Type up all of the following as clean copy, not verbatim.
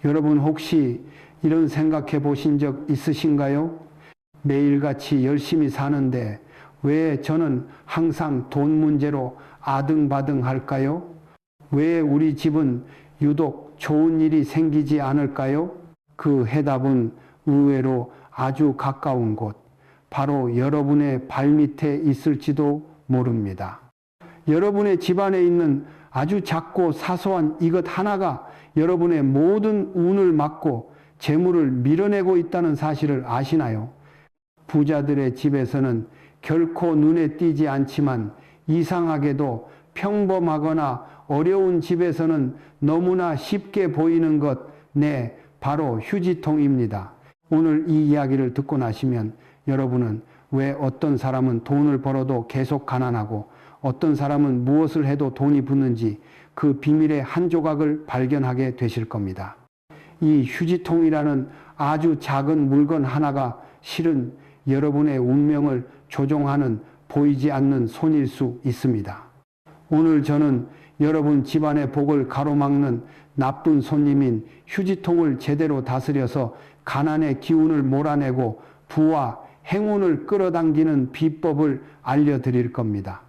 여러분 혹시 이런 생각해 보신 적 있으신가요? 매일같이 열심히 사는데 왜 저는 항상 돈 문제로 아등바등 할까요? 왜 우리 집은 유독 좋은 일이 생기지 않을까요? 그 해답은 의외로 아주 가까운 곳, 바로 여러분의 발밑에 있을지도 모릅니다. 여러분의 집안에 있는 아주 작고 사소한 이것 하나가 여러분의 모든 운을 막고 재물을 밀어내고 있다는 사실을 아시나요? 부자들의 집에서는 결코 눈에 띄지 않지만 이상하게도 평범하거나 어려운 집에서는 너무나 쉽게 보이는 것, 네, 바로 휴지통입니다. 오늘 이 이야기를 듣고 나시면 여러분은 왜 어떤 사람은 돈을 벌어도 계속 가난하고 어떤 사람은 무엇을 해도 돈이 붙는지 그 비밀의 한 조각을 발견하게 되실 겁니다. 이 휴지통이라는 아주 작은 물건 하나가 실은 여러분의 운명을 조종하는 보이지 않는 손일 수 있습니다. 오늘 저는 여러분 집안의 복을 가로막는 나쁜 손님인 휴지통을 제대로 다스려서 가난의 기운을 몰아내고 부와 행운을 끌어당기는 비법을 알려드릴 겁니다.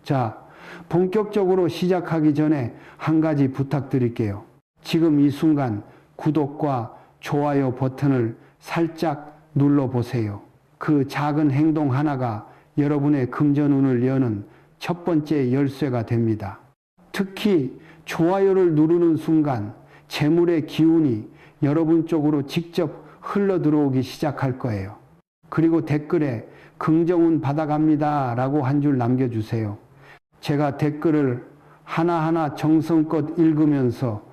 자, 본격적으로 시작하기 전에 한 가지 부탁드릴게요. 지금 이 순간 구독과 좋아요 버튼을 살짝 눌러보세요. 그 작은 행동 하나가 여러분의 금전운을 여는 첫 번째 열쇠가 됩니다. 특히 좋아요를 누르는 순간 재물의 기운이 여러분 쪽으로 직접 흘러 들어오기 시작할 거예요. 그리고 댓글에 긍정운 받아갑니다 라고 한 줄 남겨주세요. 제가 댓글을 하나하나 정성껏 읽으면서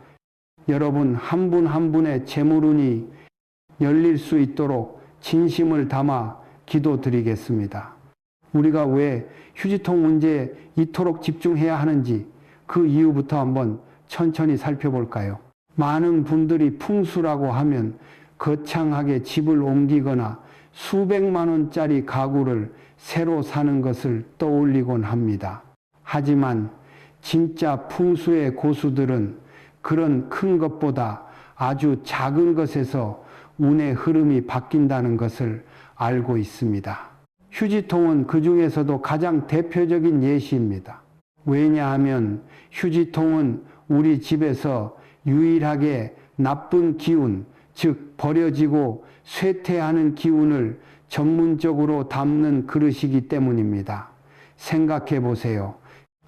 여러분 한 분 한 분의 재물운이 열릴 수 있도록 진심을 담아 기도드리겠습니다. 우리가 왜 휴지통 문제에 이토록 집중해야 하는지 그 이유부터 한번 천천히 살펴볼까요? 많은 분들이 풍수라고 하면 거창하게 집을 옮기거나 수백만 원짜리 가구를 새로 사는 것을 떠올리곤 합니다. 하지만 진짜 풍수의 고수들은 그런 큰 것보다 아주 작은 것에서 운의 흐름이 바뀐다는 것을 알고 있습니다. 휴지통은 그 중에서도 가장 대표적인 예시입니다. 왜냐하면 휴지통은 우리 집에서 유일하게 나쁜 기운, 즉 버려지고 쇠퇴하는 기운을 전문적으로 담는 그릇이기 때문입니다. 생각해 보세요.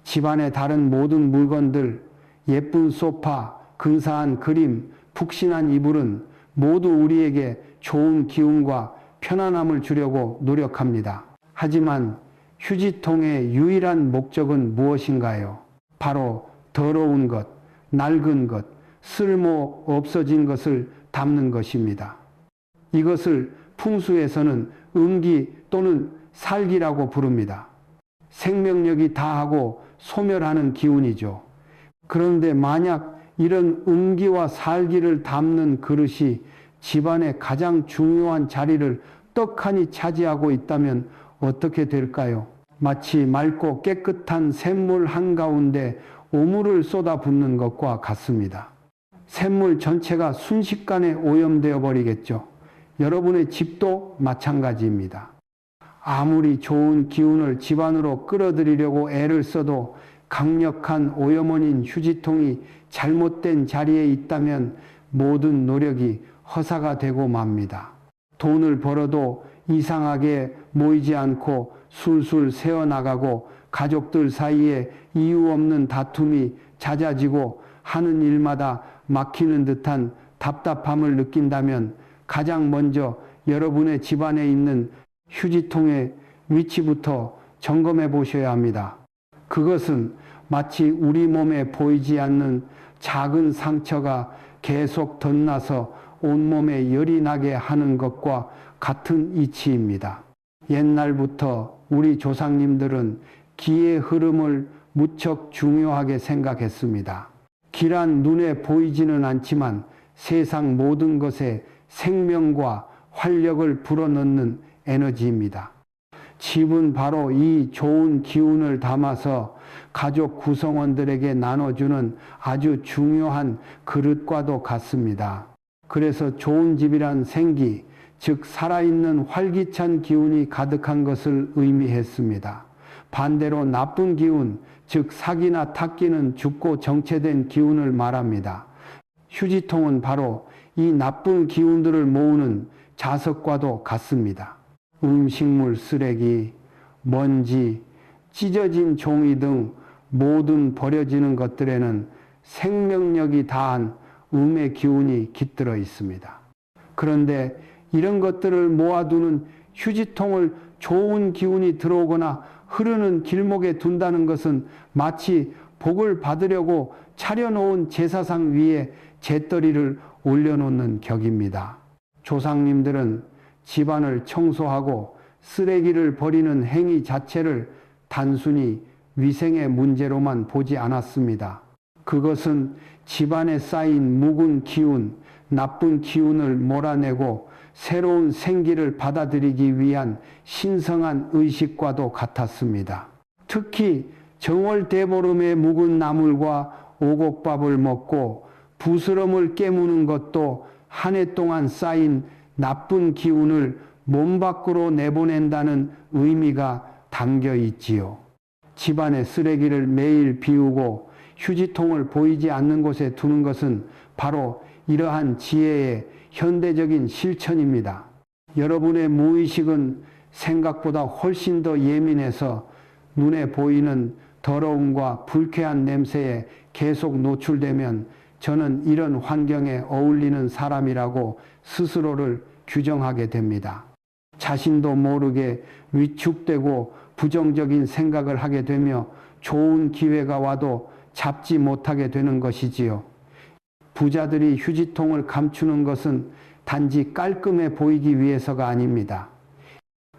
집안의 다른 모든 물건들, 예쁜 소파, 근사한 그림, 푹신한 이불은 모두 우리에게 좋은 기운과 편안함을 주려고 노력합니다. 하지만 휴지통의 유일한 목적은 무엇인가요? 바로 더러운 것, 낡은 것, 쓸모 없어진 것을 담는 것입니다. 이것을 풍수에서는 음기 또는 살기라고 부릅니다. 생명력이 다하고 소멸하는 기운이죠. 그런데 만약 이런 음기와 살기를 담는 그릇이 집안의 가장 중요한 자리를 떡하니 차지하고 있다면 어떻게 될까요? 마치 맑고 깨끗한 샘물 한가운데 오물을 쏟아붓는 것과 같습니다. 샘물 전체가 순식간에 오염되어 버리겠죠. 여러분의 집도 마찬가지입니다. 아무리 좋은 기운을 집안으로 끌어들이려고 애를 써도 강력한 오염원인 휴지통이 잘못된 자리에 있다면 모든 노력이 허사가 되고 맙니다. 돈을 벌어도 이상하게 모이지 않고 술술 새어나가고 가족들 사이에 이유 없는 다툼이 잦아지고 하는 일마다 막히는 듯한 답답함을 느낀다면 가장 먼저 여러분의 집안에 있는 휴지통의 위치부터 점검해 보셔야 합니다. 그것은 마치 우리 몸에 보이지 않는 작은 상처가 계속 덧나서 온몸에 열이 나게 하는 것과 같은 이치입니다. 옛날부터 우리 조상님들은 기의 흐름을 무척 중요하게 생각했습니다. 기란 눈에 보이지는 않지만 세상 모든 것에 생명과 활력을 불어넣는 에너지입니다. 집은 바로 이 좋은 기운을 담아서 가족 구성원들에게 나눠주는 아주 중요한 그릇과도 같습니다. 그래서 좋은 집이란 생기, 즉 살아있는 활기찬 기운이 가득한 것을 의미했습니다. 반대로 나쁜 기운, 즉 사기나 탁기는 죽고 정체된 기운을 말합니다. 휴지통은 바로 이 나쁜 기운들을 모으는 자석과도 같습니다. 음식물 쓰레기, 먼지, 찢어진 종이 등 모든 버려지는 것들에는 생명력이 다한 음의 기운이 깃들어 있습니다. 그런데 이런 것들을 모아두는 휴지통을 좋은 기운이 들어오거나 흐르는 길목에 둔다는 것은 마치 복을 받으려고 차려놓은 제사상 위에 재떨이를 올려놓는 격입니다. 조상님들은 집안을 청소하고 쓰레기를 버리는 행위 자체를 단순히 위생의 문제로만 보지 않았습니다. 그것은 집안에 쌓인 묵은 기운, 나쁜 기운을 몰아내고 새로운 생기를 받아들이기 위한 신성한 의식과도 같았습니다. 특히 정월대보름에 묵은 나물과 오곡밥을 먹고 부스럼을 깨무는 것도 한 해 동안 쌓인 나쁜 기운을 몸 밖으로 내보낸다는 의미가 담겨 있지요. 집안의 쓰레기를 매일 비우고 휴지통을 보이지 않는 곳에 두는 것은 바로 이러한 지혜의 현대적인 실천입니다. 여러분의 무의식은 생각보다 훨씬 더 예민해서 눈에 보이는 더러움과 불쾌한 냄새에 계속 노출되면 저는 이런 환경에 어울리는 사람이라고 스스로를 규정하게 됩니다. 자신도 모르게 위축되고 부정적인 생각을 하게 되며 좋은 기회가 와도 잡지 못하게 되는 것이지요. 부자들이 휴지통을 감추는 것은 단지 깔끔해 보이기 위해서가 아닙니다.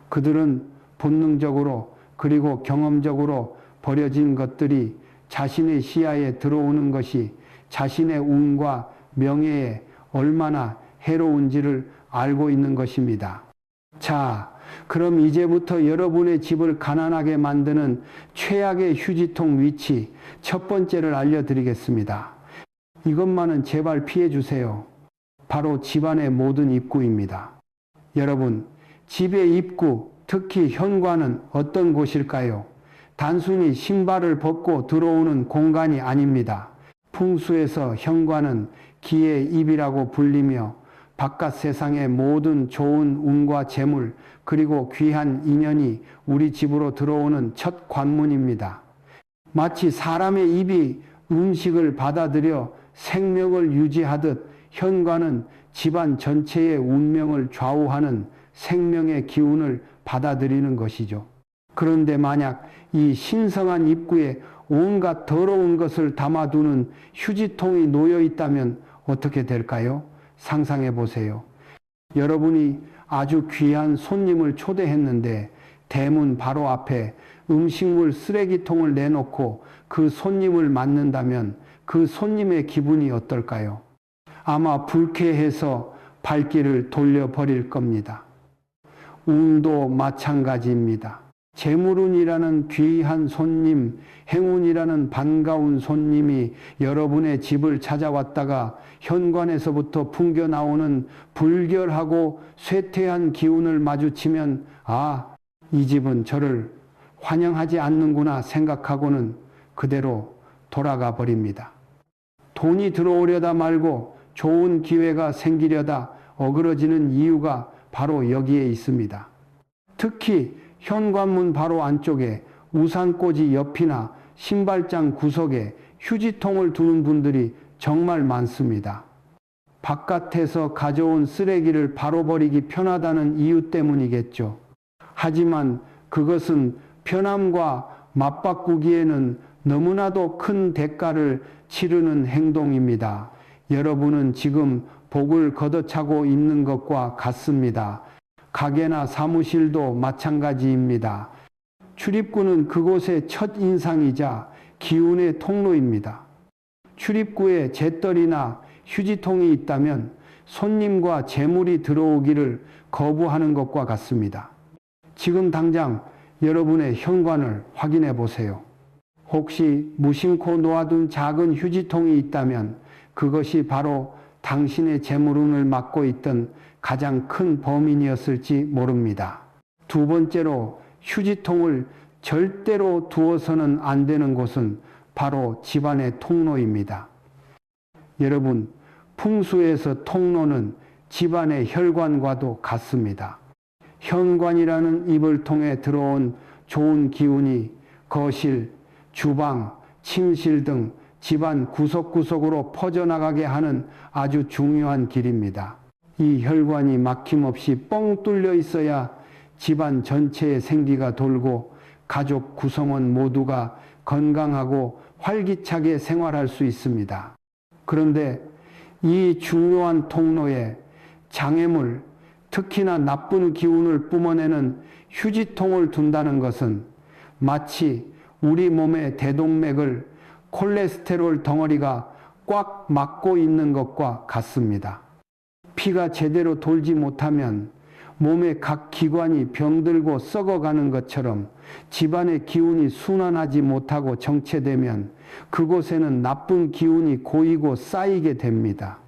그들은 본능적으로 그리고 경험적으로 버려진 것들이 자신의 시야에 들어오는 것이 자신의 운과 명예에 얼마나 해로운지를 알고 있는 것입니다. 자, 그럼 이제부터 여러분의 집을 가난하게 만드는 최악의 휴지통 위치 첫 번째를 알려드리겠습니다. 이것만은 제발 피해 주세요. 바로 집안의 모든 입구입니다. 여러분, 집의 입구, 특히 현관은 어떤 곳일까요? 단순히 신발을 벗고 들어오는 공간이 아닙니다. 풍수에서 현관은 기의 입이라고 불리며 바깥 세상의 모든 좋은 운과 재물 그리고 귀한 인연이 우리 집으로 들어오는 첫 관문입니다. 마치 사람의 입이 음식을 받아들여 생명을 유지하듯 현관은 집안 전체의 운명을 좌우하는 생명의 기운을 받아들이는 것이죠. 그런데 만약 이 신성한 입구에 온갖 더러운 것을 담아두는 휴지통이 놓여 있다면 어떻게 될까요? 상상해 보세요. 여러분이 아주 귀한 손님을 초대했는데 대문 바로 앞에 음식물 쓰레기통을 내놓고 그 손님을 맞는다면 그 손님의 기분이 어떨까요? 아마 불쾌해서 발길을 돌려버릴 겁니다. 운도 마찬가지입니다. 재물운이라는 귀한 손님, 행운이라는 반가운 손님이 여러분의 집을 찾아왔다가 현관에서부터 풍겨 나오는 불결하고 쇠퇴한 기운을 마주치면 아, 이 집은 저를 환영하지 않는구나 생각하고는 그대로 돌아가 버립니다. 돈이 들어오려다 말고 좋은 기회가 생기려다 어그러지는 이유가 바로 여기에 있습니다. 특히 현관문 바로 안쪽에 우산꽂이 옆이나 신발장 구석에 휴지통을 두는 분들이 정말 많습니다. 바깥에서 가져온 쓰레기를 바로 버리기 편하다는 이유 때문이겠죠. 하지만 그것은 편함과 맞바꾸기에는 너무나도 큰 대가를 치르는 행동입니다. 여러분은 지금 복을 걷어차고 있는 것과 같습니다. 가게나 사무실도 마찬가지입니다. 출입구는 그곳의 첫 인상이자 기운의 통로입니다. 출입구에 재떨이나 휴지통이 있다면 손님과 재물이 들어오기를 거부하는 것과 같습니다. 지금 당장 여러분의 현관을 확인해 보세요. 혹시 무심코 놓아둔 작은 휴지통이 있다면 그것이 바로 당신의 재물운을 막고 있던 가장 큰 범인이었을지 모릅니다. 두 번째로, 휴지통을 절대로 두어서는 안 되는 곳은 바로 집안의 통로입니다. 여러분, 풍수에서 통로는 집안의 혈관과도 같습니다. 현관이라는 입을 통해 들어온 좋은 기운이 거실, 주방, 침실 등 집안 구석구석으로 퍼져나가게 하는 아주 중요한 길입니다. 이 혈관이 막힘없이 뻥 뚫려 있어야 집안 전체에 생기가 돌고 가족 구성원 모두가 건강하고 활기차게 생활할 수 있습니다. 그런데 이 중요한 통로에 장애물, 특히나 나쁜 기운을 뿜어내는 휴지통을 둔다는 것은 마치 우리 몸의 대동맥을 콜레스테롤 덩어리가 꽉 막고 있는 것과 같습니다. 피가 제대로 돌지 못하면 몸의 각 기관이 병들고 썩어가는 것처럼 집안의 기운이 순환하지 못하고 정체되면 그곳에는 나쁜 기운이 고이고 쌓이게 됩니다.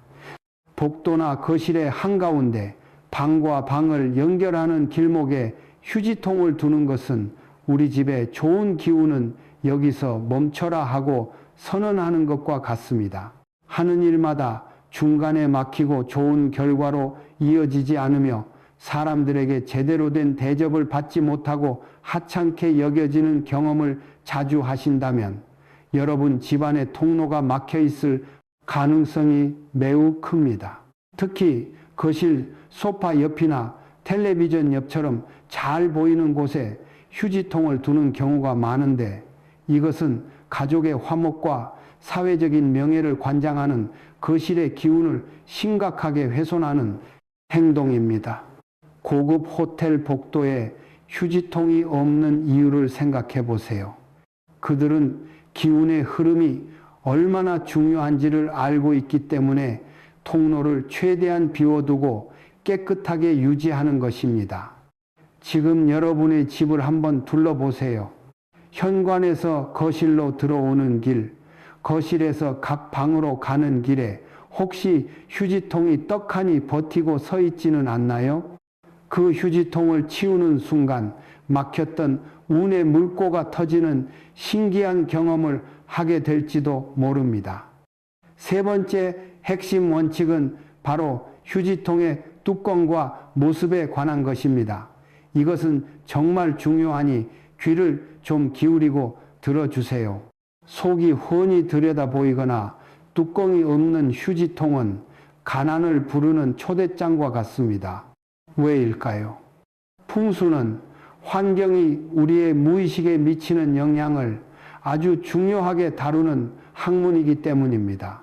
복도나 거실의 한가운데 방과 방을 연결하는 길목에 휴지통을 두는 것은 우리 집의 좋은 기운은 여기서 멈춰라 하고 선언하는 것과 같습니다. 하는 일마다 중간에 막히고 좋은 결과로 이어지지 않으며 사람들에게 제대로 된 대접을 받지 못하고 하찮게 여겨지는 경험을 자주 하신다면 여러분 집안의 통로가 막혀 있을 가능성이 매우 큽니다. 특히 거실 소파 옆이나 텔레비전 옆처럼 잘 보이는 곳에 휴지통을 두는 경우가 많은데 이것은 가족의 화목과 사회적인 명예를 관장하는 거실의 기운을 심각하게 훼손하는 행동입니다. 고급 호텔 복도에 휴지통이 없는 이유를 생각해 보세요. 그들은 기운의 흐름이 얼마나 중요한지를 알고 있기 때문에 통로를 최대한 비워두고 깨끗하게 유지하는 것입니다. 지금 여러분의 집을 한번 둘러보세요. 현관에서 거실로 들어오는 길, 거실에서 각 방으로 가는 길에 혹시 휴지통이 떡하니 버티고 서 있지는 않나요? 그 휴지통을 치우는 순간 막혔던 운의 물꼬가 터지는 신기한 경험을 하게 될지도 모릅니다. 세 번째 핵심 원칙은 바로 휴지통의 뚜껑과 모습에 관한 것입니다. 이것은 정말 중요하니 귀를 좀 기울이고 들어주세요. 속이 훤히 들여다 보이거나 뚜껑이 없는 휴지통은 가난을 부르는 초대장과 같습니다. 왜일까요? 풍수는 환경이 우리의 무의식에 미치는 영향을 아주 중요하게 다루는 학문이기 때문입니다.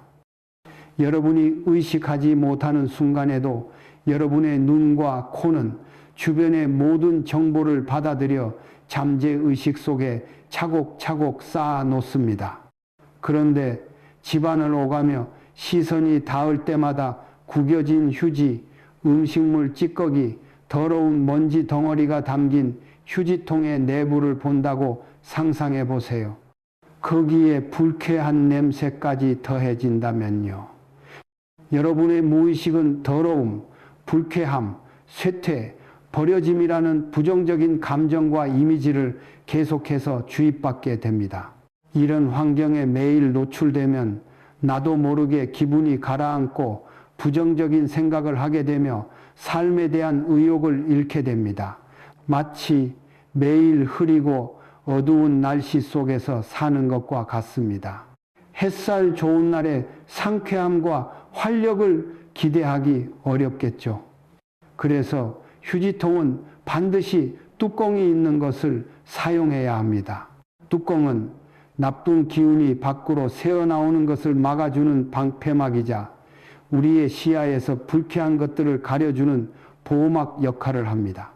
여러분이 의식하지 못하는 순간에도 여러분의 눈과 코는 주변의 모든 정보를 받아들여 잠재의식 속에 차곡차곡 쌓아 놓습니다. 그런데 집안을 오가며 시선이 닿을 때마다 구겨진 휴지, 음식물 찌꺼기, 더러운 먼지 덩어리가 담긴 휴지통의 내부를 본다고 상상해 보세요. 거기에 불쾌한 냄새까지 더해진다면요. 여러분의 무의식은 더러움, 불쾌함, 쇠퇴, 버려짐이라는 부정적인 감정과 이미지를 계속해서 주입받게 됩니다. 이런 환경에 매일 노출되면 나도 모르게 기분이 가라앉고 부정적인 생각을 하게 되며 삶에 대한 의욕을 잃게 됩니다. 마치 매일 흐리고 어두운 날씨 속에서 사는 것과 같습니다. 햇살 좋은 날에 상쾌함과 활력을 기대하기 어렵겠죠. 그래서 휴지통은 반드시 뚜껑이 있는 것을 사용해야 합니다. 뚜껑은 나쁜 기운이 밖으로 새어나오는 것을 막아주는 방패막이자 우리의 시야에서 불쾌한 것들을 가려주는 보호막 역할을 합니다.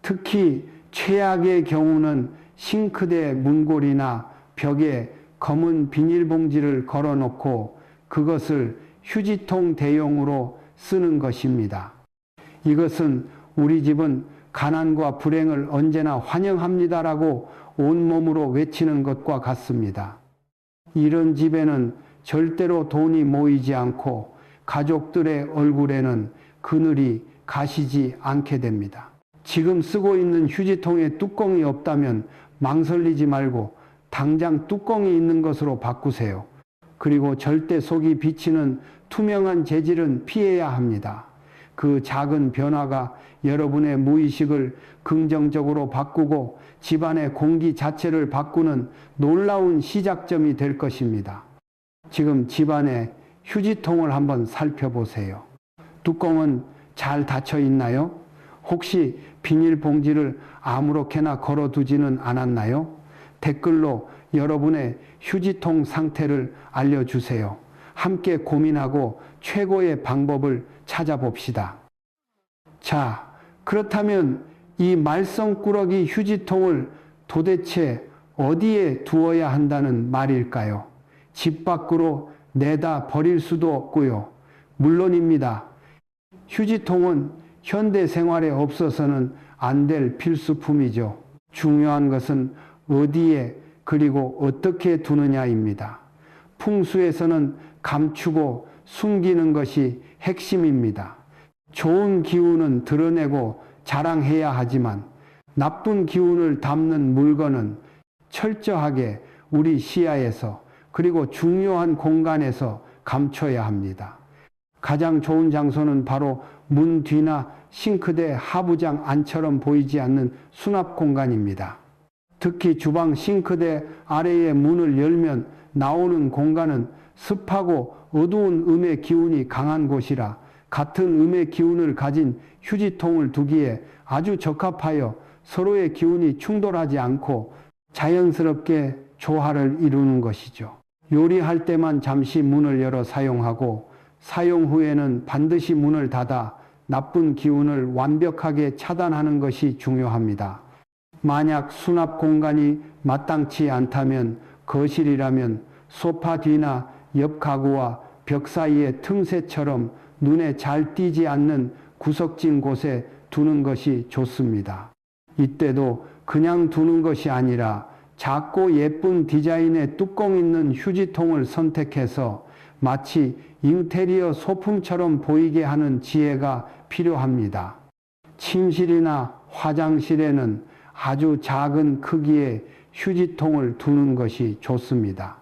특히 최악의 경우는 싱크대 문고리나 벽에 검은 비닐봉지를 걸어놓고 그것을 휴지통 대용으로 쓰는 것입니다. 이것은 우리 집은 가난과 불행을 언제나 환영합니다라고 온몸으로 외치는 것과 같습니다. 이런 집에는 절대로 돈이 모이지 않고 가족들의 얼굴에는 그늘이 가시지 않게 됩니다. 지금 쓰고 있는 휴지통에 뚜껑이 없다면 망설이지 말고 당장 뚜껑이 있는 것으로 바꾸세요. 그리고 절대 속이 비치는 투명한 재질은 피해야 합니다. 그 작은 변화가 여러분의 무의식을 긍정적으로 바꾸고 집안의 공기 자체를 바꾸는 놀라운 시작점이 될 것입니다. 지금 집안의 휴지통을 한번 살펴보세요. 뚜껑은 잘 닫혀 있나요? 혹시 비닐봉지를 아무렇게나 걸어두지는 않았나요? 댓글로 여러분의 휴지통 상태를 알려주세요. 함께 고민하고 최고의 방법을 찾아봅시다. 자, 그렇다면 이 말썽꾸러기 휴지통을 도대체 어디에 두어야 한다는 말일까요? 집 밖으로 내다 버릴 수도 없고요. 물론입니다. 휴지통은 현대 생활에 없어서는 안 될 필수품이죠. 중요한 것은 어디에 그리고 어떻게 두느냐입니다. 풍수에서는 감추고 숨기는 것이 핵심입니다. 좋은 기운은 드러내고 자랑해야 하지만 나쁜 기운을 담는 물건은 철저하게 우리 시야에서 그리고 중요한 공간에서 감춰야 합니다. 가장 좋은 장소는 바로 문 뒤나 싱크대 하부장 안처럼 보이지 않는 수납 공간입니다. 특히 주방 싱크대 아래의 문을 열면 나오는 공간은 습하고 어두운 음의 기운이 강한 곳이라 같은 음의 기운을 가진 휴지통을 두기에 아주 적합하여 서로의 기운이 충돌하지 않고 자연스럽게 조화를 이루는 것이죠. 요리할 때만 잠시 문을 열어 사용하고 사용 후에는 반드시 문을 닫아 나쁜 기운을 완벽하게 차단하는 것이 중요합니다. 만약 수납 공간이 마땅치 않다면 거실이라면 소파 뒤나 옆 가구와 벽 사이의 틈새처럼 눈에 잘 띄지 않는 구석진 곳에 두는 것이 좋습니다. 이때도 그냥 두는 것이 아니라 작고 예쁜 디자인의 뚜껑 있는 휴지통을 선택해서 마치 인테리어 소품처럼 보이게 하는 지혜가 필요합니다. 침실이나 화장실에는 아주 작은 크기의 휴지통을 두는 것이 좋습니다.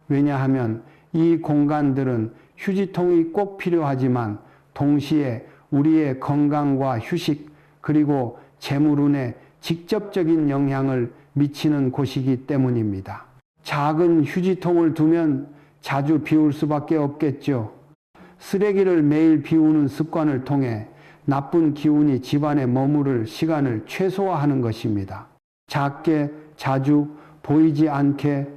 왜냐하면 이 공간들은 휴지통이 꼭 필요하지만 동시에 우리의 건강과 휴식 그리고 재물운에 직접적인 영향을 미치는 곳이기 때문입니다. 작은 휴지통을 두면 자주 비울 수밖에 없겠죠. 쓰레기를 매일 비우는 습관을 통해 나쁜 기운이 집안에 머무를 시간을 최소화하는 것입니다. 작게, 자주, 보이지 않게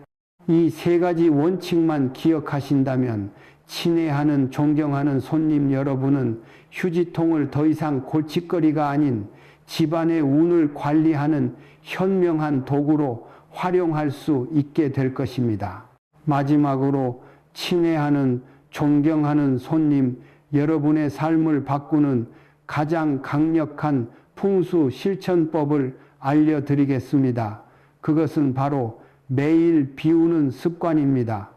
이 세 가지 원칙만 기억하신다면 친애하는, 존경하는 손님 여러분은 휴지통을 더 이상 골칫거리가 아닌 집안의 운을 관리하는 현명한 도구로 활용할 수 있게 될 것입니다. 마지막으로 친애하는, 존경하는 손님 여러분의 삶을 바꾸는 가장 강력한 풍수 실천법을 알려드리겠습니다. 그것은 바로 매일 비우는 습관입니다.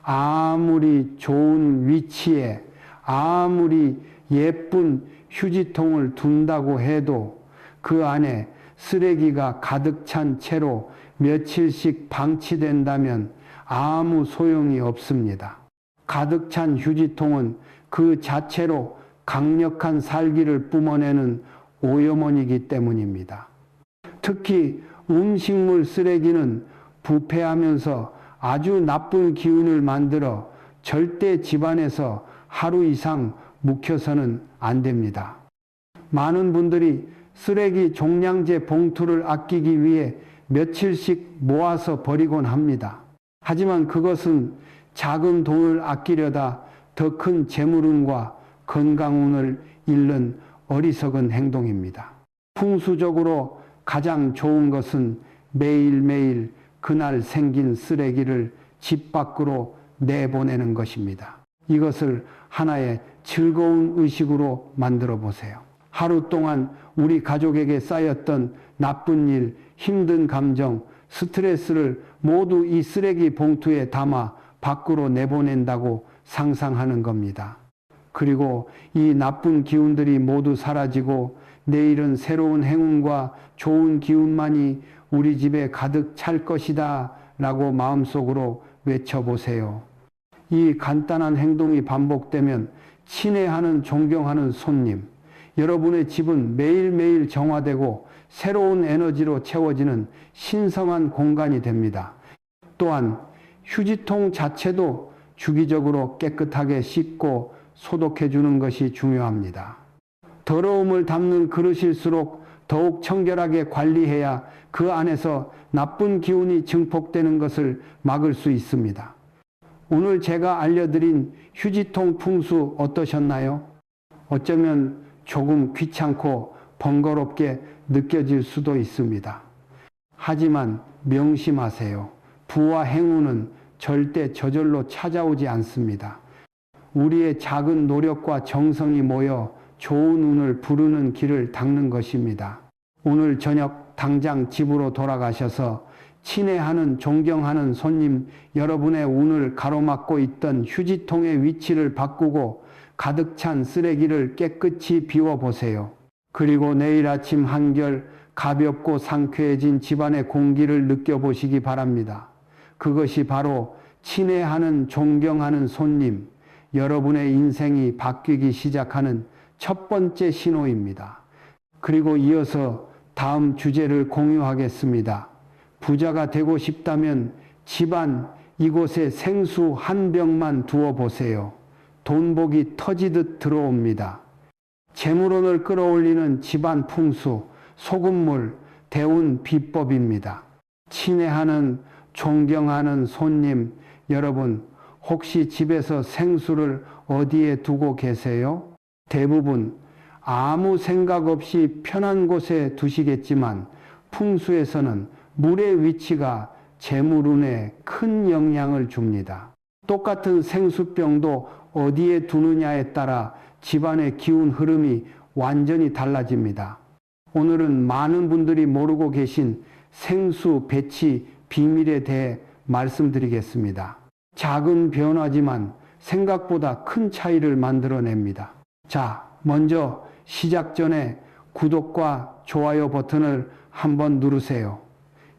아무리 좋은 위치에 아무리 예쁜 휴지통을 둔다고 해도 그 안에 쓰레기가 가득 찬 채로 며칠씩 방치된다면 아무 소용이 없습니다. 가득 찬 휴지통은 그 자체로 강력한 살기를 뿜어내는 오염원이기 때문입니다. 특히 음식물 쓰레기는 부패하면서 아주 나쁜 기운을 만들어 절대 집안에서 하루 이상 묵혀서는 안 됩니다. 많은 분들이 쓰레기 종량제 봉투를 아끼기 위해 며칠씩 모아서 버리곤 합니다. 하지만 그것은 작은 돈을 아끼려다 더 큰 재물운과 건강운을 잃는 어리석은 행동입니다. 풍수적으로 가장 좋은 것은 매일매일 그날 생긴 쓰레기를 집 밖으로 내보내는 것입니다. 이것을 하나의 즐거운 의식으로 만들어 보세요. 하루 동안 우리 가족에게 쌓였던 나쁜 일, 힘든 감정, 스트레스를 모두 이 쓰레기 봉투에 담아 밖으로 내보낸다고 상상하는 겁니다. 그리고 이 나쁜 기운들이 모두 사라지고 내일은 새로운 행운과 좋은 기운만이 우리 집에 가득 찰 것이다 라고 마음속으로 외쳐보세요. 이 간단한 행동이 반복되면 친애하는 존경하는 손님, 여러분의 집은 매일매일 정화되고 새로운 에너지로 채워지는 신성한 공간이 됩니다. 또한 휴지통 자체도 주기적으로 깨끗하게 씻고 소독해 주는 것이 중요합니다. 더러움을 담는 그릇일수록 더욱 청결하게 관리해야 그 안에서 나쁜 기운이 증폭되는 것을 막을 수 있습니다. 오늘 제가 알려드린 휴지통 풍수 어떠셨나요? 어쩌면 조금 귀찮고 번거롭게 느껴질 수도 있습니다. 하지만 명심하세요. 부와 행운은 절대 저절로 찾아오지 않습니다. 우리의 작은 노력과 정성이 모여 좋은 운을 부르는 길을 닦는 것입니다. 오늘 저녁 당장 집으로 돌아가셔서 친애하는 존경하는 손님 여러분의 운을 가로막고 있던 휴지통의 위치를 바꾸고 가득 찬 쓰레기를 깨끗이 비워보세요. 그리고 내일 아침 한결 가볍고 상쾌해진 집안의 공기를 느껴보시기 바랍니다. 그것이 바로 친애하는 존경하는 손님, 여러분의 인생이 바뀌기 시작하는 첫 번째 신호입니다. 그리고 이어서 다음 주제를 공유하겠습니다. 부자가 되고 싶다면 집안 이곳에 생수 한 병만 두어 보세요. 돈복이 터지듯 들어옵니다. 재물운을 끌어올리는 집안 풍수, 소금물, 대운 비법입니다. 친애하는 존경하는 손님 여러분, 혹시 집에서 생수를 어디에 두고 계세요? 대부분 아무 생각 없이 편한 곳에 두시겠지만 풍수에서는 물의 위치가 재물운에 큰 영향을 줍니다. 똑같은 생수병도 어디에 두느냐에 따라 집안의 기운 흐름이 완전히 달라집니다. 오늘은 많은 분들이 모르고 계신 생수 배치 비밀에 대해 말씀드리겠습니다. 작은 변화지만 생각보다 큰 차이를 만들어냅니다. 자, 먼저 시작 전에 구독과 좋아요 버튼을 한번 누르세요.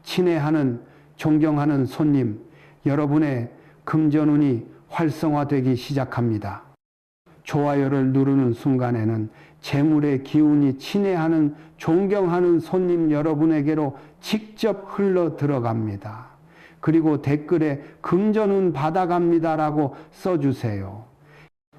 친애하는 존경하는 손님, 여러분의 금전운이 활성화되기 시작합니다. 좋아요를 누르는 순간에는 재물의 기운이 친애하는 존경하는 손님 여러분에게로 직접 흘러 들어갑니다. 그리고 댓글에 금전운 받아갑니다라고 써주세요.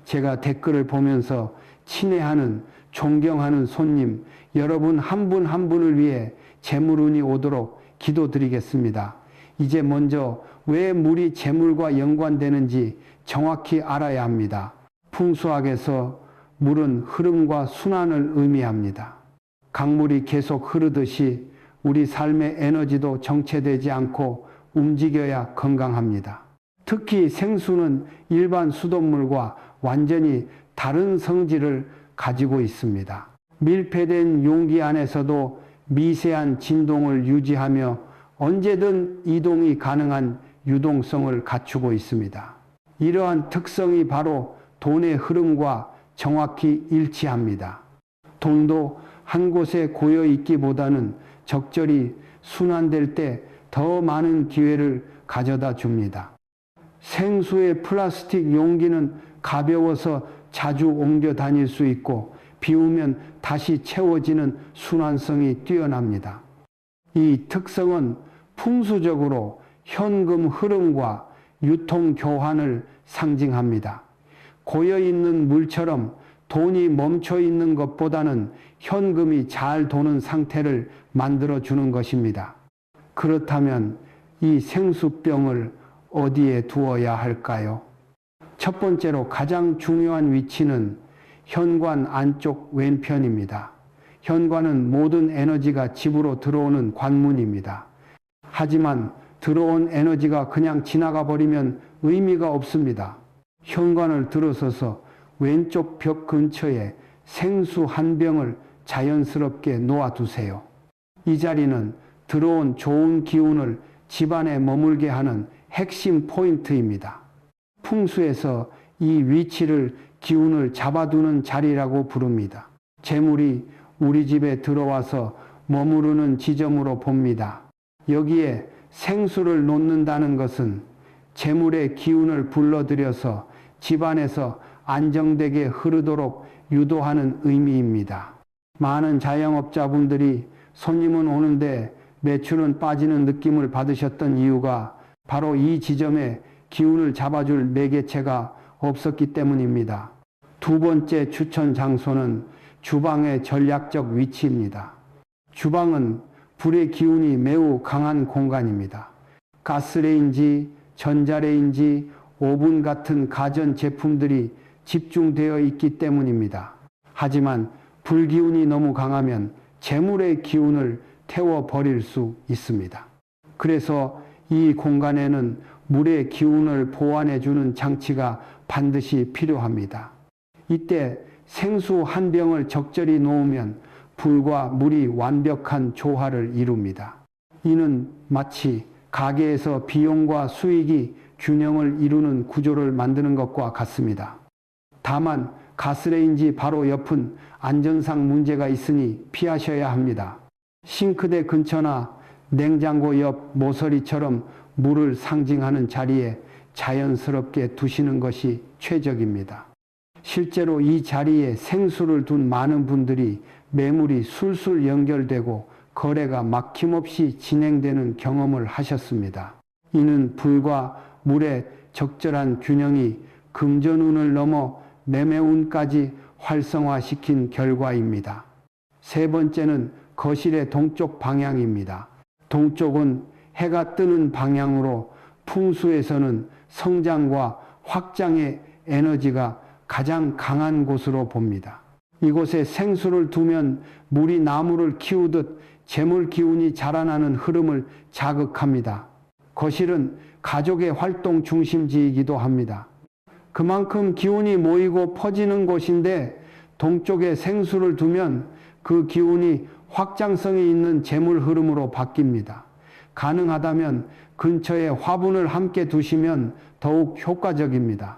제가 댓글을 보면서 친애하는 존경하는 손님 여러분 한 분 한 분을 위해 재물운이 오도록 기도드리겠습니다. 이제 먼저 왜 물이 재물과 연관되는지 정확히 알아야 합니다. 풍수학에서 물은 흐름과 순환을 의미합니다. 강물이 계속 흐르듯이 우리 삶의 에너지도 정체되지 않고 움직여야 건강합니다. 특히 생수는 일반 수돗물과 완전히 다른 성질을 가지고 있습니다. 밀폐된 용기 안에서도 미세한 진동을 유지하며 언제든 이동이 가능한 유동성을 갖추고 있습니다. 이러한 특성이 바로 돈의 흐름과 정확히 일치합니다. 돈도 한 곳에 고여 있기보다는 적절히 순환될 때 더 많은 기회를 가져다 줍니다. 생수의 플라스틱 용기는 가벼워서 자주 옮겨 다닐 수 있고 비우면 다시 채워지는 순환성이 뛰어납니다. 이 특성은 풍수적으로 현금 흐름과 유통 교환을 상징합니다. 고여있는 물처럼 돈이 멈춰 있는 것보다는 현금이 잘 도는 상태를 만들어주는 것입니다. 그렇다면 이 생수병을 어디에 두어야 할까요? 첫 번째로 가장 중요한 위치는 현관 안쪽 왼편입니다. 현관은 모든 에너지가 집으로 들어오는 관문입니다. 하지만 들어온 에너지가 그냥 지나가 버리면 의미가 없습니다. 현관을 들어서서 왼쪽 벽 근처에 생수 한 병을 자연스럽게 놓아두세요. 이 자리는 들어온 좋은 기운을 집안에 머물게 하는 핵심 포인트입니다. 풍수에서 이 위치를 기운을 잡아두는 자리라고 부릅니다. 재물이 우리 집에 들어와서 머무르는 지점으로 봅니다. 여기에 생수를 놓는다는 것은 재물의 기운을 불러들여서 집안에서 안정되게 흐르도록 유도하는 의미입니다. 많은 자영업자분들이 손님은 오는데 매출은 빠지는 느낌을 받으셨던 이유가 바로 이 지점에 기운을 잡아줄 매개체가 없었기 때문입니다. 두 번째 추천 장소는 주방의 전략적 위치입니다. 주방은 불의 기운이 매우 강한 공간입니다. 가스레인지, 전자레인지, 오븐 같은 가전 제품들이 집중되어 있기 때문입니다. 하지만 불기운이 너무 강하면 재물의 기운을 태워버릴 수 있습니다. 그래서 이 공간에는 물의 기운을 보완해주는 장치가 반드시 필요합니다. 이때 생수 한 병을 적절히 놓으면 불과 물이 완벽한 조화를 이룹니다. 이는 마치 가게에서 비용과 수익이 균형을 이루는 구조를 만드는 것과 같습니다. 다만 가스레인지 바로 옆은 안전상 문제가 있으니 피하셔야 합니다. 싱크대 근처나 냉장고 옆 모서리처럼 물을 상징하는 자리에 자연스럽게 두시는 것이 최적입니다. 실제로 이 자리에 생수를 둔 많은 분들이 매물이 술술 연결되고 거래가 막힘없이 진행되는 경험을 하셨습니다. 이는 불과 물의 적절한 균형이 금전운을 넘어 매매운까지 활성화시킨 결과입니다. 세 번째는 거실의 동쪽 방향입니다. 동쪽은 해가 뜨는 방향으로 풍수에서는 성장과 확장의 에너지가 가장 강한 곳으로 봅니다. 이곳에 생수를 두면 물이 나무를 키우듯 재물 기운이 자라나는 흐름을 자극합니다. 거실은 가족의 활동 중심지이기도 합니다. 그만큼 기운이 모이고 퍼지는 곳인데 동쪽에 생수를 두면 그 기운이 확장성이 있는 재물 흐름으로 바뀝니다. 가능하다면 근처에 화분을 함께 두시면 더욱 효과적입니다.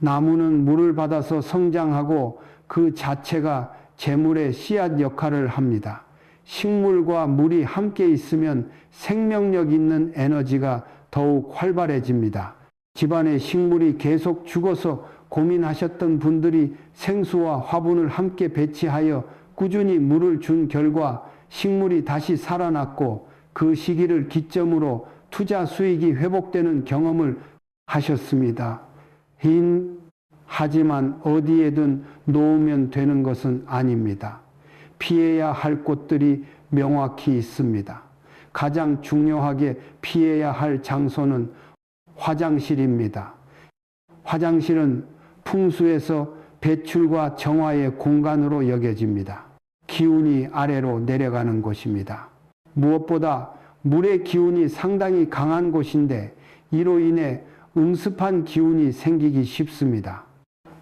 나무는 물을 받아서 성장하고 그 자체가 재물의 씨앗 역할을 합니다. 식물과 물이 함께 있으면 생명력 있는 에너지가 더욱 활발해집니다. 집안에 식물이 계속 죽어서 고민하셨던 분들이 생수와 화분을 함께 배치하여 꾸준히 물을 준 결과 식물이 다시 살아났고 그 시기를 기점으로 투자 수익이 회복되는 경험을 하셨습니다. 하지만 어디에든 놓으면 되는 것은 아닙니다. 피해야 할 곳들이 명확히 있습니다. 가장 중요하게 피해야 할 장소는 화장실입니다. 화장실은 풍수에서 배출과 정화의 공간으로 여겨집니다. 기운이 아래로 내려가는 곳입니다. 무엇보다 물의 기운이 상당히 강한 곳인데 이로 인해 음습한 기운이 생기기 쉽습니다.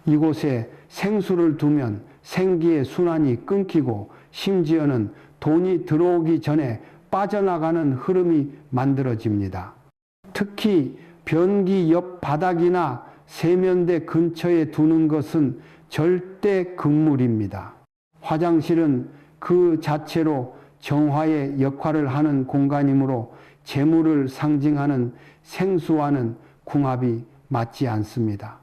이곳에 생수를 두면 생기의 순환이 끊기고 심지어는 돈이 들어오기 전에 빠져나가는 흐름이 만들어집니다. 특히 변기 옆 바닥이나 세면대 근처에 두는 것은 절대 금물입니다. 화장실은 그 자체로 정화의 역할을 하는 공간이므로 재물을 상징하는 생수와는 궁합이 맞지 않습니다.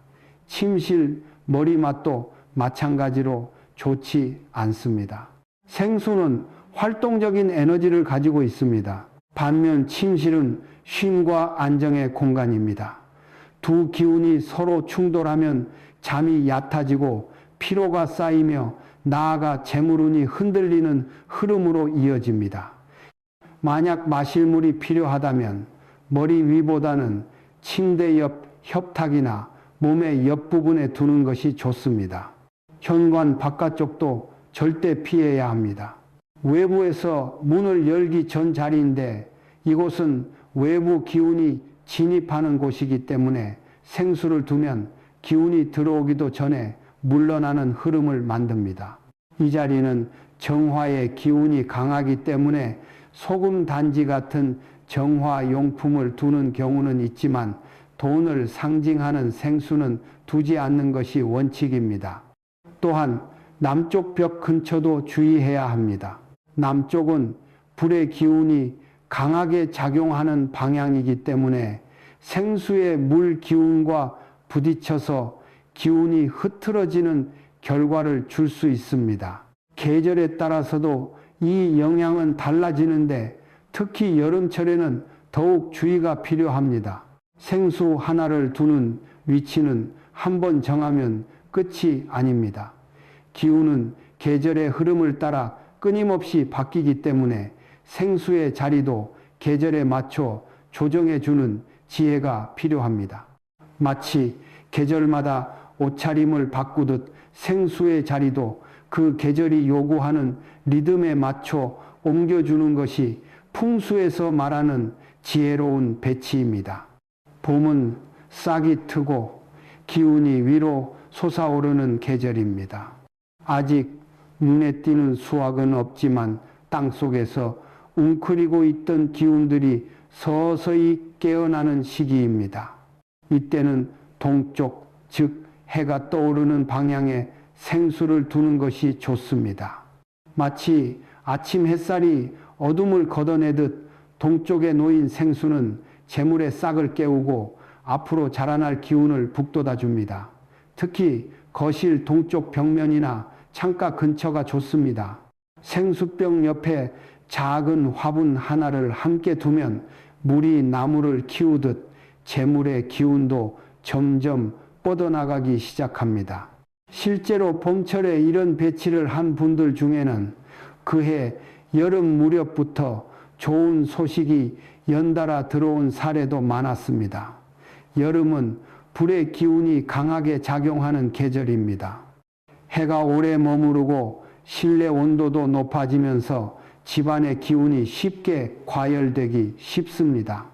침실, 머리맡도 마찬가지로 좋지 않습니다. 생수는 활동적인 에너지를 가지고 있습니다. 반면 침실은 쉼과 안정의 공간입니다. 두 기운이 서로 충돌하면 잠이 얕아지고 피로가 쌓이며 나아가 재물운이 흔들리는 흐름으로 이어집니다. 만약 마실 물이 필요하다면 머리 위보다는 침대 옆 협탁이나 몸의 옆부분에 두는 것이 좋습니다. 현관 바깥쪽도 절대 피해야 합니다. 외부에서 문을 열기 전 자리인데 이곳은 외부 기운이 진입하는 곳이기 때문에 생수를 두면 기운이 들어오기도 전에 물러나는 흐름을 만듭니다. 이 자리는 정화의 기운이 강하기 때문에 소금 단지 같은 정화 용품을 두는 경우는 있지만 돈을 상징하는 생수는 두지 않는 것이 원칙입니다. 또한 남쪽 벽 근처도 주의해야 합니다. 남쪽은 불의 기운이 강하게 작용하는 방향이기 때문에 생수의 물 기운과 부딪혀서 기운이 흐트러지는 결과를 줄 수 있습니다. 계절에 따라서도 이 영향은 달라지는데 특히 여름철에는 더욱 주의가 필요합니다. 생수 하나를 두는 위치는 한번 정하면 끝이 아닙니다. 기운은 계절의 흐름을 따라 끊임없이 바뀌기 때문에 생수의 자리도 계절에 맞춰 조정해주는 지혜가 필요합니다. 마치 계절마다 옷차림을 바꾸듯 생수의 자리도 그 계절이 요구하는 리듬에 맞춰 옮겨주는 것이 풍수에서 말하는 지혜로운 배치입니다. 봄은 싹이 트고 기운이 위로 솟아오르는 계절입니다. 아직 눈에 띄는 수확은 없지만 땅속에서 웅크리고 있던 기운들이 서서히 깨어나는 시기입니다. 이때는 동쪽, 즉 해가 떠오르는 방향에 생수를 두는 것이 좋습니다. 마치 아침 햇살이 어둠을 걷어내듯 동쪽에 놓인 생수는 재물의 싹을 깨우고 앞으로 자라날 기운을 북돋아 줍니다. 특히 거실 동쪽 벽면이나 창가 근처가 좋습니다. 생수병 옆에 작은 화분 하나를 함께 두면 물이 나무를 키우듯 재물의 기운도 점점 뻗어나가기 시작합니다. 실제로 봄철에 이런 배치를 한 분들 중에는 그해 여름 무렵부터 좋은 소식이 연달아 들어온 사례도 많았습니다. 여름은 불의 기운이 강하게 작용하는 계절입니다. 해가 오래 머무르고 실내 온도도 높아지면서 집안의 기운이 쉽게 과열되기 쉽습니다.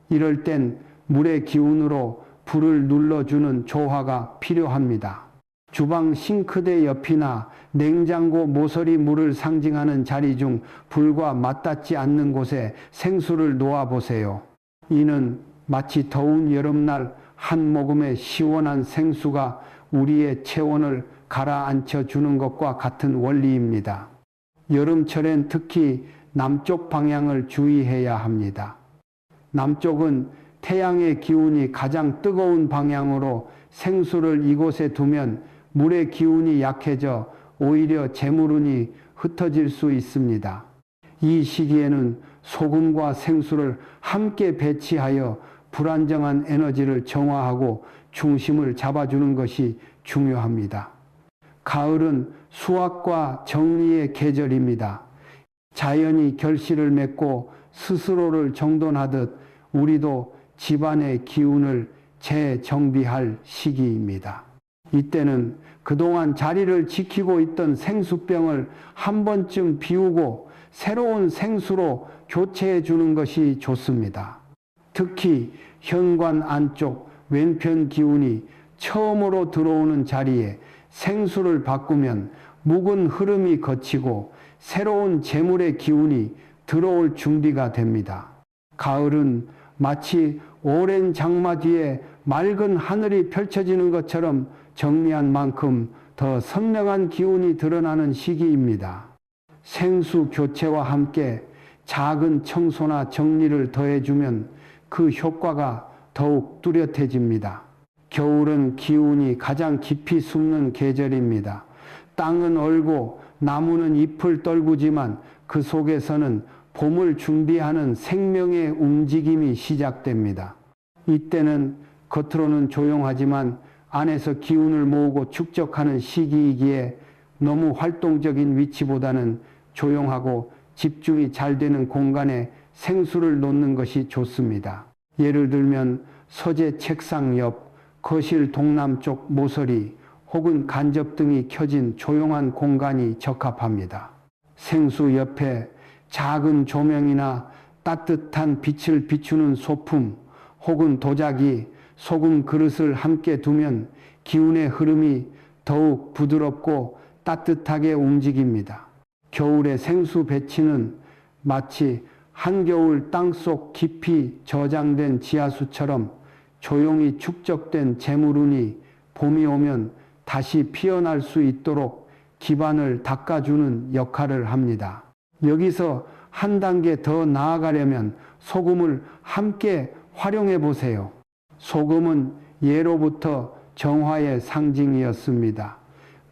이럴 땐 물의 기운으로 불을 눌러주는 조화가 필요합니다. 주방 싱크대 옆이나 냉장고 모서리 물을 상징하는 자리 중 불과 맞닿지 않는 곳에 생수를 놓아보세요. 이는 마치 더운 여름날 한 모금의 시원한 생수가 우리의 체온을 가라앉혀 주는 것과 같은 원리입니다. 여름철엔 특히 남쪽 방향을 주의해야 합니다. 남쪽은 태양의 기운이 가장 뜨거운 방향으로 생수를 이곳에 두면 물의 기운이 약해져 오히려 재물운이 흩어질 수 있습니다. 이 시기에는 소금과 생수를 함께 배치하여 불안정한 에너지를 정화하고 중심을 잡아주는 것이 중요합니다. 가을은 수확과 정리의 계절입니다. 자연이 결실을 맺고 스스로를 정돈하듯 우리도 집안의 기운을 재정비할 시기입니다. 이때는 그동안 자리를 지키고 있던 생수병을 한 번쯤 비우고 새로운 생수로 교체해 주는 것이 좋습니다. 특히 현관 안쪽 왼편 기운이 처음으로 들어오는 자리에 생수를 바꾸면 묵은 흐름이 거치고 새로운 재물의 기운이 들어올 준비가 됩니다. 가을은 마치 오랜 장마 뒤에 맑은 하늘이 펼쳐지는 것처럼 정리한 만큼 더 선명한 기운이 드러나는 시기입니다. 생수 교체와 함께 작은 청소나 정리를 더해주면 그 효과가 더욱 뚜렷해집니다. 겨울은 기운이 가장 깊이 숨는 계절입니다. 땅은 얼고 나무는 잎을 떨구지만 그 속에서는 봄을 준비하는 생명의 움직임이 시작됩니다. 이때는 겉으로는 조용하지만 안에서 기운을 모으고 축적하는 시기이기에 너무 활동적인 위치보다는 조용하고 집중이 잘 되는 공간에 생수를 놓는 것이 좋습니다. 예를 들면 서재 책상 옆, 거실 동남쪽 모서리 혹은 간접등이 켜진 조용한 공간이 적합합니다. 생수 옆에 작은 조명이나 따뜻한 빛을 비추는 소품 혹은 도자기, 소금 그릇을 함께 두면 기운의 흐름이 더욱 부드럽고 따뜻하게 움직입니다. 겨울의 생수 배치는 마치 한겨울 땅속 깊이 저장된 지하수처럼 조용히 축적된 재물운이 봄이 오면 다시 피어날 수 있도록 기반을 닦아주는 역할을 합니다. 여기서 한 단계 더 나아가려면 소금을 함께 활용해 보세요. 소금은 예로부터 정화의 상징이었습니다.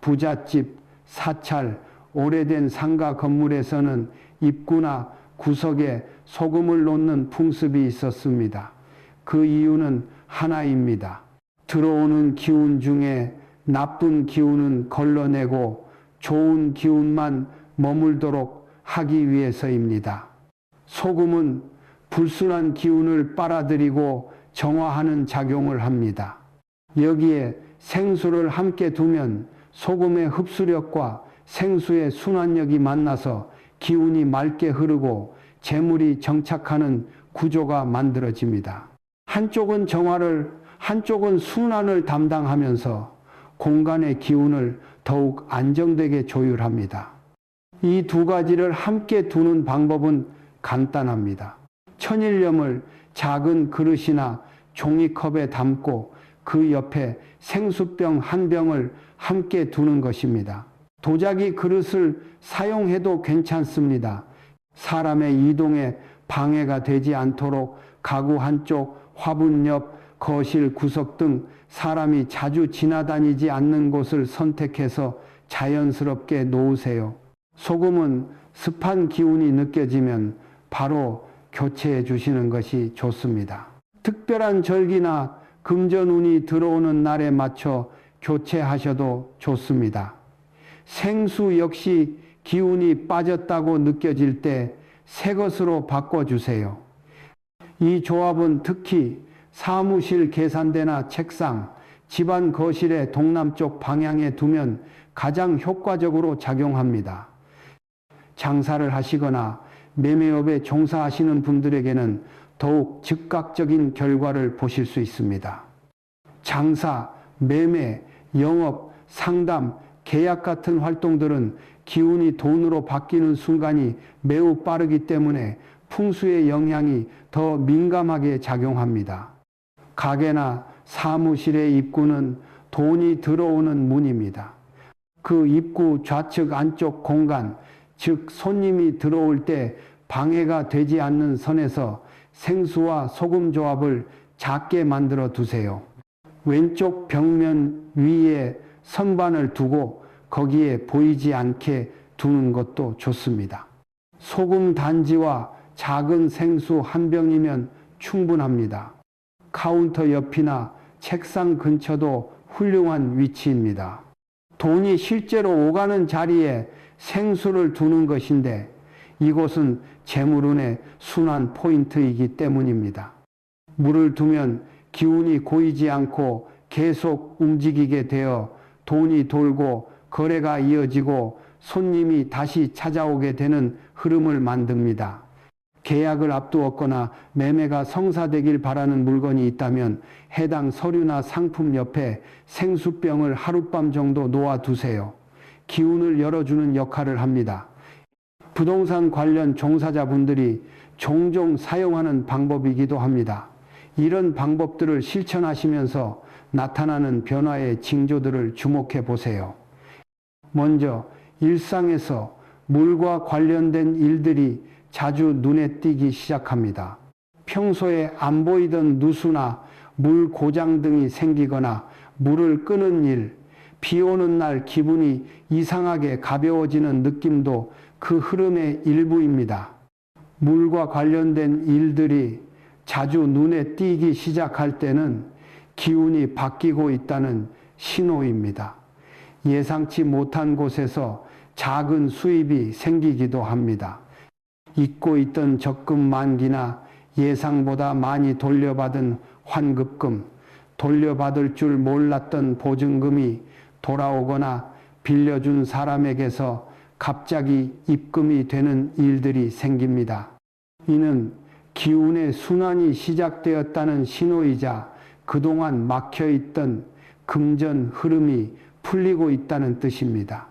부잣집, 사찰, 오래된 상가 건물에서는 입구나 구석에 소금을 놓는 풍습이 있었습니다. 그 이유는 하나입니다. 들어오는 기운 중에 나쁜 기운은 걸러내고 좋은 기운만 머물도록 하기 위해서입니다. 소금은 불순한 기운을 빨아들이고 정화하는 작용을 합니다. 여기에 생수를 함께 두면 소금의 흡수력과 생수의 순환력이 만나서 기운이 맑게 흐르고 재물이 정착하는 구조가 만들어집니다. 한쪽은 정화를, 한쪽은 순환을 담당하면서 공간의 기운을 더욱 안정되게 조율합니다. 이 두 가지를 함께 두는 방법은 간단합니다. 천일염을 작은 그릇이나 종이컵에 담고 그 옆에 생수병 한 병을 함께 두는 것입니다. 도자기 그릇을 사용해도 괜찮습니다. 사람의 이동에 방해가 되지 않도록 가구 한쪽, 화분 옆, 거실 구석 등 사람이 자주 지나다니지 않는 곳을 선택해서 자연스럽게 놓으세요. 소금은 습한 기운이 느껴지면 바로 교체해 주시는 것이 좋습니다. 특별한 절기나 금전운이 들어오는 날에 맞춰 교체하셔도 좋습니다. 생수 역시 기운이 빠졌다고 느껴질 때 새 것으로 바꿔주세요. 이 조합은 특히 사무실 계산대나 책상, 집안 거실의 동남쪽 방향에 두면 가장 효과적으로 작용합니다. 장사를 하시거나 매매업에 종사하시는 분들에게는 더욱 즉각적인 결과를 보실 수 있습니다. 장사, 매매, 영업, 상담, 계약 같은 활동들은 기운이 돈으로 바뀌는 순간이 매우 빠르기 때문에 풍수의 영향이 더 민감하게 작용합니다. 가게나 사무실의 입구는 돈이 들어오는 문입니다. 그 입구 좌측 안쪽 공간, 즉 손님이 들어올 때 방해가 되지 않는 선에서 생수와 소금 조합을 작게 만들어 두세요. 왼쪽 벽면 위에 선반을 두고 거기에 보이지 않게 두는 것도 좋습니다. 소금 단지와 작은 생수 한 병이면 충분합니다. 카운터 옆이나 책상 근처도 훌륭한 위치입니다. 돈이 실제로 오가는 자리에 생수를 두는 것인데 이곳은 재물운의 순환 포인트이기 때문입니다. 물을 두면 기운이 고이지 않고 계속 움직이게 되어 돈이 돌고 거래가 이어지고 손님이 다시 찾아오게 되는 흐름을 만듭니다. 계약을 앞두었거나 매매가 성사되길 바라는 물건이 있다면 해당 서류나 상품 옆에 생수병을 하룻밤 정도 놓아두세요. 기운을 열어주는 역할을 합니다. 부동산 관련 종사자분들이 종종 사용하는 방법이기도 합니다. 이런 방법들을 실천하시면서 나타나는 변화의 징조들을 주목해 보세요. 먼저 일상에서 물과 관련된 일들이 자주 눈에 띄기 시작합니다. 평소에 안 보이던 누수나 물 고장 등이 생기거나 물을 끄는 일, 비 오는 날 기분이 이상하게 가벼워지는 느낌도 그 흐름의 일부입니다. 물과 관련된 일들이 자주 눈에 띄기 시작할 때는 기운이 바뀌고 있다는 신호입니다. 예상치 못한 곳에서 작은 수입이 생기기도 합니다. 잊고 있던 적금 만기나 예상보다 많이 돌려받은 환급금, 돌려받을 줄 몰랐던 보증금이 돌아오거나 빌려준 사람에게서 갑자기 입금이 되는 일들이 생깁니다. 이는 기운의 순환이 시작되었다는 신호이자 그동안 막혀있던 금전 흐름이 풀리고 있다는 뜻입니다.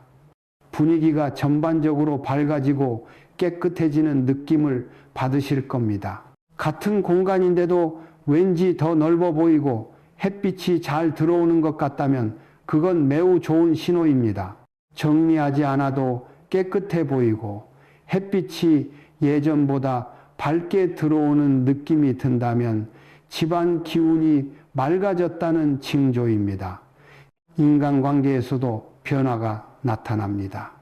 분위기가 전반적으로 밝아지고 깨끗해지는 느낌을 받으실 겁니다. 같은 공간인데도 왠지 더 넓어 보이고 햇빛이 잘 들어오는 것 같다면 그건 매우 좋은 신호입니다. 정리하지 않아도 깨끗해 보이고 햇빛이 예전보다 밝게 들어오는 느낌이 든다면 집안 기운이 맑아졌다는 징조입니다. 인간관계에서도 변화가 나타납니다.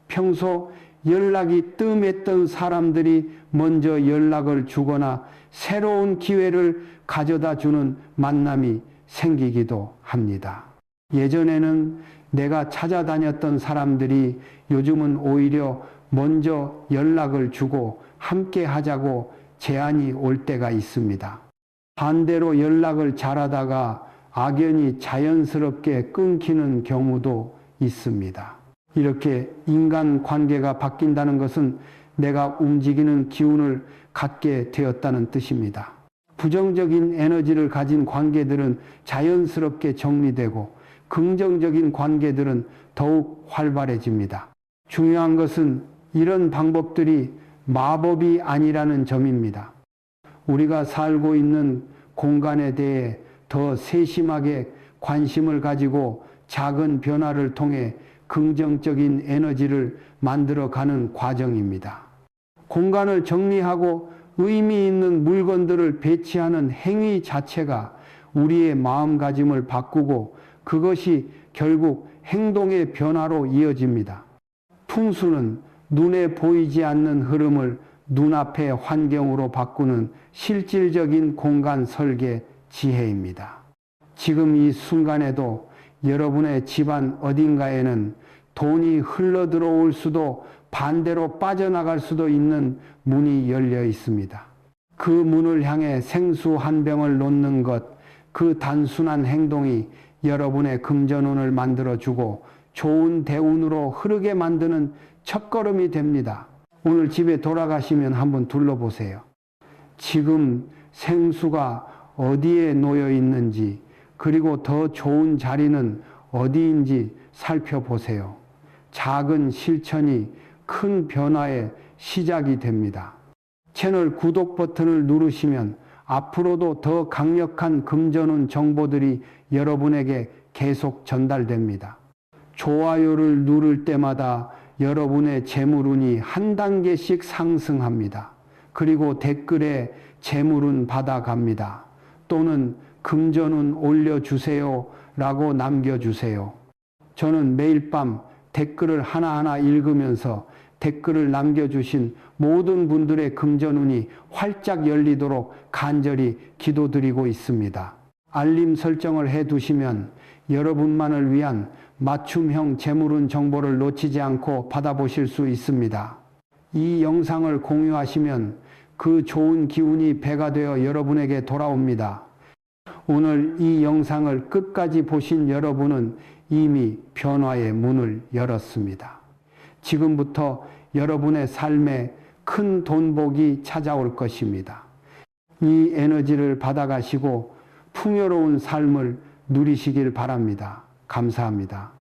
평소 연락이 뜸했던 사람들이 먼저 연락을 주거나 새로운 기회를 가져다 주는 만남이 생기기도 합니다. 예전에는 내가 찾아다녔던 사람들이 요즘은 오히려 먼저 연락을 주고 함께 하자고 제안이 올 때가 있습니다. 반대로 연락을 잘하다가 악연이 자연스럽게 끊기는 경우도 있습니다. 이렇게 인간관계가 바뀐다는 것은 내가 움직이는 기운을 갖게 되었다는 뜻입니다. 부정적인 에너지를 가진 관계들은 자연스럽게 정리되고 긍정적인 관계들은 더욱 활발해집니다. 중요한 것은 이런 방법들이 마법이 아니라는 점입니다. 우리가 살고 있는 공간에 대해 더 세심하게 관심을 가지고 작은 변화를 통해 긍정적인 에너지를 만들어가는 과정입니다. 공간을 정리하고 의미 있는 물건들을 배치하는 행위 자체가 우리의 마음가짐을 바꾸고 그것이 결국 행동의 변화로 이어집니다. 풍수는 눈에 보이지 않는 흐름을 눈앞의 환경으로 바꾸는 실질적인 공간 설계 지혜입니다. 지금 이 순간에도 여러분의 집안 어딘가에는 돈이 흘러 들어올 수도 반대로 빠져나갈 수도 있는 문이 열려 있습니다. 그 문을 향해 생수 한 병을 놓는 것, 그 단순한 행동이 여러분의 금전운을 만들어주고 좋은 대운으로 흐르게 만드는 첫걸음이 됩니다. 오늘 집에 돌아가시면 한번 둘러보세요. 지금 생수가 어디에 놓여 있는지, 그리고 더 좋은 자리는 어디인지 살펴보세요. 작은 실천이 큰 변화의 시작이 됩니다. 채널 구독 버튼을 누르시면 앞으로도 더 강력한 금전운 정보들이 여러분에게 계속 전달됩니다. 좋아요를 누를 때마다 여러분의 재물운이 한 단계씩 상승합니다. 그리고 댓글에 재물운 받아갑니다. 또는 금전운 올려주세요 라고 남겨주세요. 저는 매일 밤 댓글을 하나하나 읽으면서 댓글을 남겨주신 모든 분들의 금전운이 활짝 열리도록 간절히 기도드리고 있습니다. 알림 설정을 해두시면 여러분만을 위한 맞춤형 재물운 정보를 놓치지 않고 받아보실 수 있습니다. 이 영상을 공유하시면 그 좋은 기운이 배가 되어 여러분에게 돌아옵니다. 오늘 이 영상을 끝까지 보신 여러분은 이미 변화의 문을 열었습니다. 지금부터 여러분의 삶에 큰 돈복이 찾아올 것입니다. 이 에너지를 받아가시고 풍요로운 삶을 누리시길 바랍니다. 감사합니다.